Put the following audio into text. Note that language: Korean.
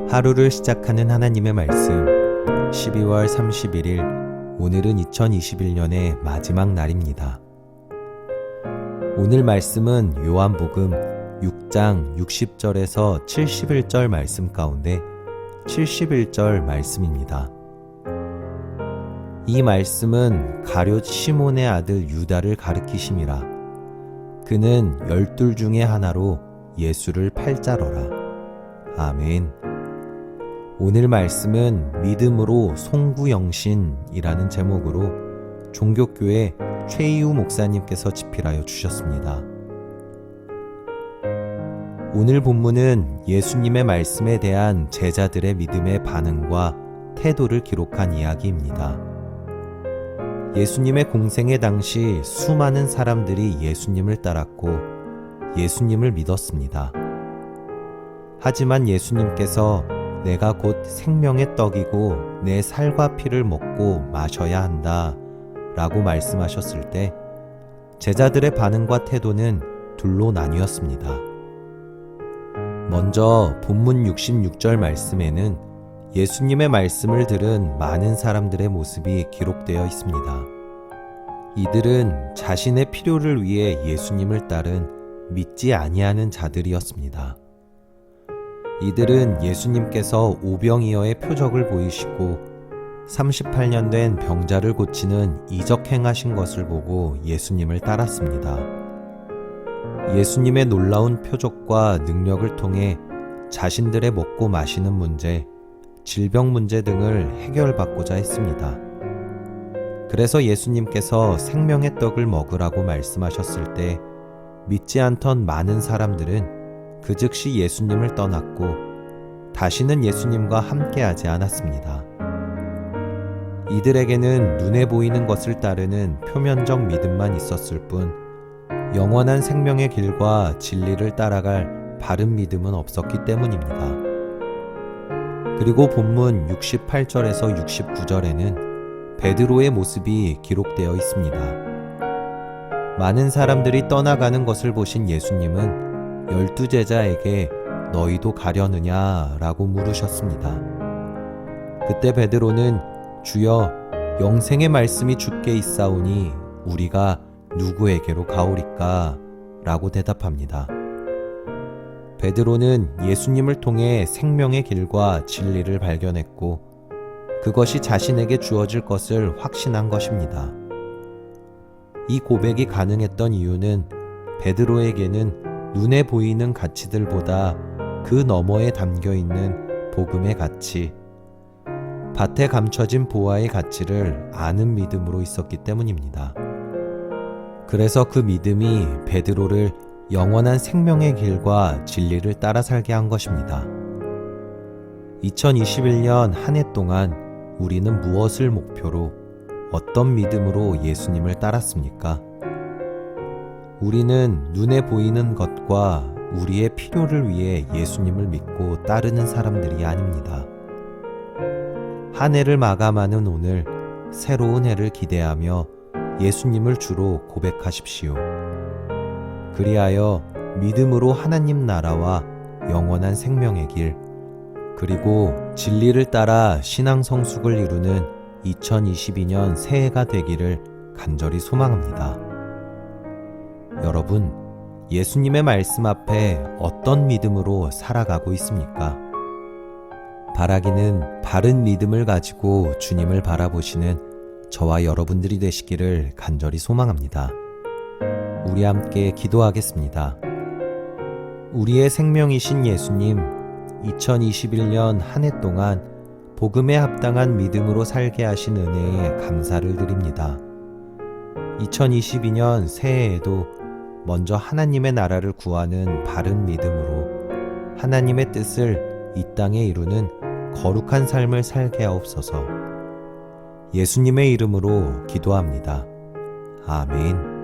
하루를 시작하는 하나님의 말씀 12월 31일 오늘은 2021년의 마지막 날입니다. 오늘 말씀은 요한복음 6장 60절에서 71절 말씀 가운데 71절 말씀입니다. 이 말씀은 가룟 시몬의 아들 유다를 가리키심이라. 그는 12 중에 하나로 예수를 팔자러라. 아멘. 오늘 말씀은 믿음으로 송구영신이라는 제목으로 종교교회 최이우 목사님께서 집필하여 주셨습니다. 오늘 본문은 예수님의 말씀에 대한 제자들의 믿음의 반응과 태도를 기록한 이야기입니다. 예수님의 공생애 당시 수많은 사람들이 예수님을 따랐고 예수님을 믿었습니다. 하지만 예수님께서 내가 곧 생명의 떡이고 내 살과 피를 먹고 마셔야 한다 라고 말씀하셨을 때 제자들의 반응과 태도는 둘로 나뉘었습니다. 먼저 본문 66절 말씀에는 예수님의 말씀을 들은 많은 사람들의 모습이 기록되어 있습니다. 이들은 자신의 필요를 위해 예수님을 따른 믿지 아니하는 자들이었습니다. 이들은 예수님께서 오병이어의 표적을 보이시고 38년 된 병자를 고치는 이적 행하신 것을 보고 예수님을 따랐습니다. 예수님의 놀라운 표적과 능력을 통해 자신들의 먹고 마시는 문제, 질병 문제 등을 해결받고자 했습니다. 그래서 예수님께서 생명의 떡을 먹으라고 말씀하셨을 때 믿지 않던 많은 사람들은 그 즉시 예수님을 떠났고 다시는 예수님과 함께하지 않았습니다. 이들에게는 눈에 보이는 것을 따르는 표면적 믿음만 있었을 뿐 영원한 생명의 길과 진리를 따라갈 바른 믿음은 없었기 때문입니다. 그리고 본문 68절에서 69절에는 베드로의 모습이 기록되어 있습니다. 많은 사람들이 떠나가는 것을 보신 예수님은 12 제자에게 너희도 가려느냐 라고 물으셨습니다. 그때 베드로는 주여 영생의 말씀이 주께 있사오니 우리가 누구에게로 가오리까 라고 대답합니다. 베드로는 예수님을 통해 생명의 길과 진리를 발견했고 그것이 자신에게 주어질 것을 확신한 것입니다. 이 고백이 가능했던 이유는 베드로에게는 눈에 보이는 가치들보다 그 너머에 담겨있는 복음의 가치, 밭에 감춰진 보화의 가치를 아는 믿음으로 있었기 때문입니다. 그래서 그 믿음이 베드로를 영원한 생명의 길과 진리를 따라 살게 한 것입니다. 2021년 한 해 동안 우리는 무엇을 목표로 어떤 믿음으로 예수님을 따랐습니까? 우리는 눈에 보이는 것과 우리의 필요를 위해 예수님을 믿고 따르는 사람들이 아닙니다. 한 해를 마감하는 오늘 새로운 해를 기대하며 예수님을 주로 고백하십시오. 그리하여 믿음으로 하나님 나라와 영원한 생명의 길, 그리고 진리를 따라 신앙 성숙을 이루는 2022년 새해가 되기를 간절히 소망합니다. 여러분, 예수님의 말씀 앞에 어떤 믿음으로 살아가고 있습니까? 바라기는 바른 믿음을 가지고 주님을 바라보시는 저와 여러분들이 되시기를 간절히 소망합니다. 우리 함께 기도하겠습니다. 우리의 생명이신 예수님, 2021년 한 해 동안 복음에 합당한 믿음으로 살게 하신 은혜에 감사를 드립니다. 2022년 새해에도 먼저 하나님의 나라를 구하는 바른 믿음으로 하나님의 뜻을 이 땅에 이루는 거룩한 삶을 살게 하옵소서. 예수님의 이름으로 기도합니다. 아멘.